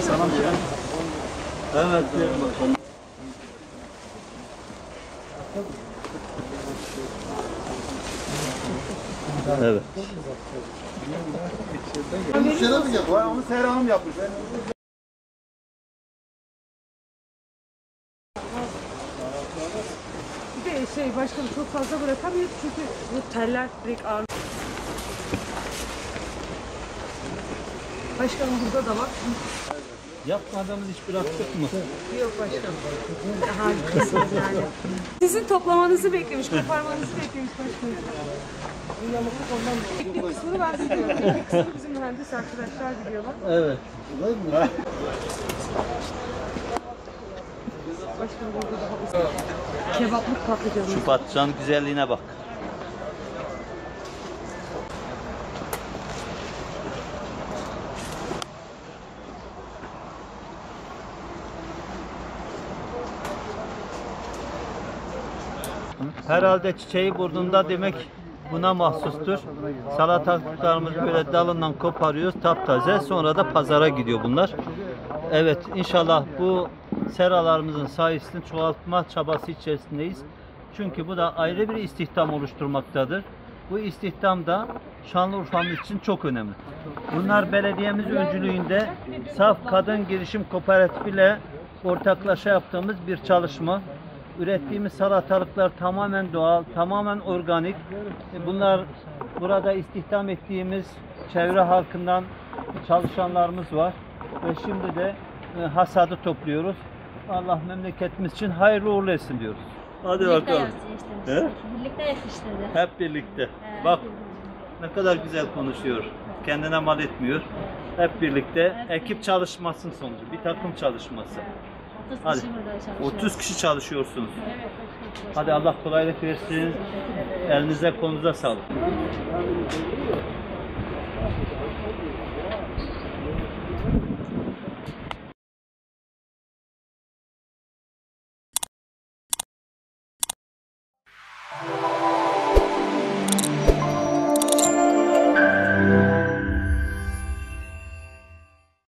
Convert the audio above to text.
Sana mı ya? Evet. Evet. Onu Seher Hanım yapmış. Bir de başkanım çok fazla bırakamıyoruz çünkü bu teller direkt ağır. Başkanım burada da var. Yapmadığımız iş bıraktık mı? Yok başkanım. Harikasınız yani. Sizin toplamanızı beklemiş, koparmanızı beklemiş başkanım. Teknik kısmını ben biliyorum. Teknik kısmını bizim mühendis arkadaşlar biliyorlar. Evet. Başkanım burada daha kebaplık patlıcanı. Şu patlıcanın güzelliğine bak. Herhalde çiçeği burnunda demek buna mahsustur. Salatalıklarımız böyle dalından koparıyoruz taptaze, sonra da pazara gidiyor bunlar. Evet, inşallah bu seralarımızın sayısını çoğaltma çabası içerisindeyiz. Çünkü bu da ayrı bir istihdam oluşturmaktadır. Bu istihdam da Şanlıurfa'mız için çok önemli. Bunlar belediyemiz öncülüğünde Saf Kadın Girişim Kooperatifi ile ortaklaşa yaptığımız bir çalışma. Ürettiğimiz salatalıklar tamamen doğal, tamamen organik. Bunlar burada istihdam ettiğimiz çevre halkından çalışanlarımız var. Ve şimdi de hasadı topluyoruz. Allah memleketimiz için hayırlı uğurlu etsin diyoruz. Hadi bakalım. Birlikte yetiştirdi. Hep birlikte. Bak ne kadar güzel konuşuyor. Kendine mal etmiyor. Hep birlikte ekip çalışmasının sonucu. Bir takım çalışması. 30 Hadi. kişi burada çalışıyor. 30 kişi çalışıyorsunuz. Hadi Allah kolaylık versin. Elinize kolunuza sağlık.